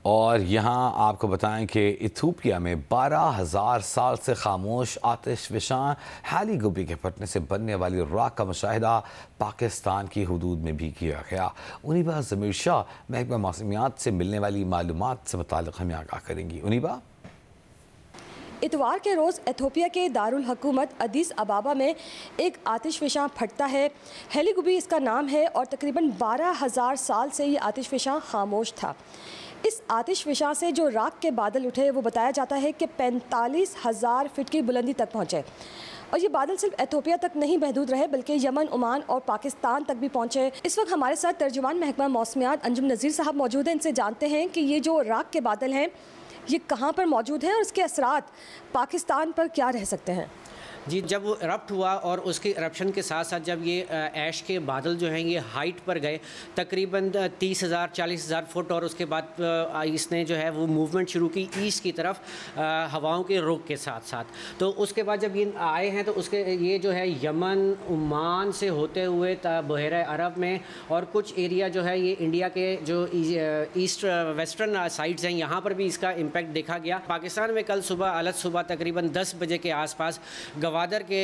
और यहाँ आपको बताएं कि इथियोपिया में 12,000 साल से खामोश आतिशफशां हैली गुबी के फटने से बनने वाली राख का मुशाहिदा पाकिस्तान की हदूद में भी किया गया। उनीबा ज़मीर शाह महकमा मौसमियात से मिलने वाली मालूमात से मुताल्लिक़ हमें आगाह करेंगी। उनीबा, इतवार के रोज़ इथियोपिया के दारुल हुकूमत अदीस अबाबा में एक आतिशफशां फटता है। हैली गुबी इसका नाम है और तकरीबन 12,000 साल से ये आतिशफशां खामोश था। इस आतिशफशां से जो राख के बादल उठे वो बताया जाता है कि 45,000 फीट की बुलंदी तक पहुँचे और ये बादल सिर्फ इथियोपिया तक नहीं महदूद रहे बल्कि यमन, ओमान और पाकिस्तान तक भी पहुँचे। इस वक्त हमारे साथ तर्जुमान महकमा मौसमियात अंजुम नज़ीर साहब मौजूद हैं। इनसे जानते हैं कि ये जो राख के बादल हैं ये कहाँ पर मौजूद हैं और इसके असरात पाकिस्तान पर क्या रह सकते हैं। जी, जब वो इरप्ट हुआ और उसके इरप्शन के साथ साथ जब ये ऐश के बादल जो हैं ये हाइट पर गए तकरीबन 30,000 40,000 फुट और उसके बाद इसने जो है वो मूवमेंट शुरू की ईस्ट की तरफ हवाओं के रुख के साथ साथ। तो उसके बाद जब ये आए हैं तो उसके ये जो है यमन, ओमान से होते हुए बहरा अरब में और कुछ एरिया जो है ये इंडिया के जो ईस्ट वेस्टर्न साइड्स हैं यहाँ पर भी इसका इम्पैक्ट देखा गया। पाकिस्तान में कल सुबह सुबह तकरीबन 10 बजे के आसपास गवादर के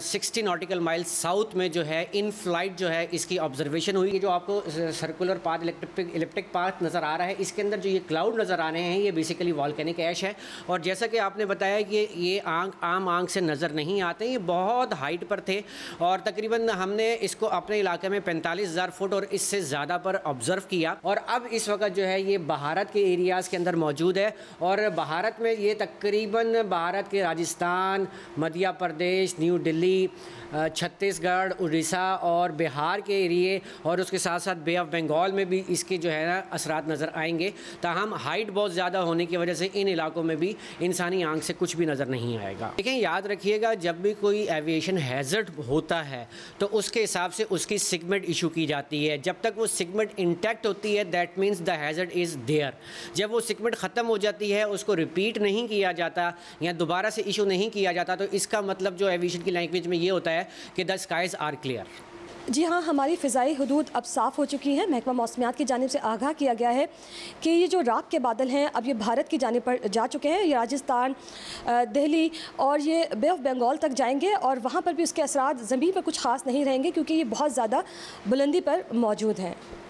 60 नॉटिकल माइल साउथ में जो है इन फ्लाइट जो है इसकी ऑब्जर्वेशन हुई। ये जो आपको सर्कुलर पाथ इलिप्टिक पाथ नज़र आ रहा है इसके अंदर जो ये क्लाउड नज़र आ रहे हैं ये बेसिकली वॉल्केनिक ऐश है। और जैसा कि आपने बताया कि ये आम आंख से नज़र नहीं आते, ये बहुत हाइट पर थे और तकरीबन हमने इसको अपने इलाके में 45,000 फुट और इससे ज़्यादा पर ऑब्ज़र्व किया। और अब इस वक्त जो है ये भारत के एरियाज़ के अंदर मौजूद है और भारत में ये तकरीबन भारत के राजस्थान, मध्य प्रदेश, न्यू दिल्ली, छत्तीसगढ़, उड़ीसा और बिहार के एरिए और उसके साथ साथ बे ऑफ बंगाल में भी इसके जो है ना असरात नज़र आएंगे। ताहम हाइट बहुत ज़्यादा होने की वजह से इन इलाकों में भी इंसानी आंख से कुछ भी नज़र नहीं आएगा। लेकिन याद रखिएगा जब भी कोई एविएशन हैज़र्ड होता है तो उसके हिसाब से उसकी सिगमेंट इशू की जाती है। जब तक वो सिगमेंट इंटैक्ट होती है that means the hazard is there. जब वो सिगमेंट ख़त्म हो जाती है उसको रिपीट नहीं किया जाता या दोबारा से इशू नहीं किया जाता तो इसका मतलब जो एविएशन की लैंग्वेज में ये होता है कि द स्काइज आर क्लियर। जी हाँ, हमारी फ़िज़ाई हदूद अब साफ़ हो चुकी है। महकमा मौसमियात की जानिब से आगाह किया गया है कि ये जो राख के बादल हैं अब ये भारत की जानिब पर जा चुके हैं। ये राजस्थान, दिल्ली और ये बे ऑफ बंगाल तक जाएंगे और वहाँ पर भी उसके असरात ज़मीन पर कुछ ख़ास नहीं रहेंगे क्योंकि ये बहुत ज़्यादा बुलंदी पर मौजूद हैं।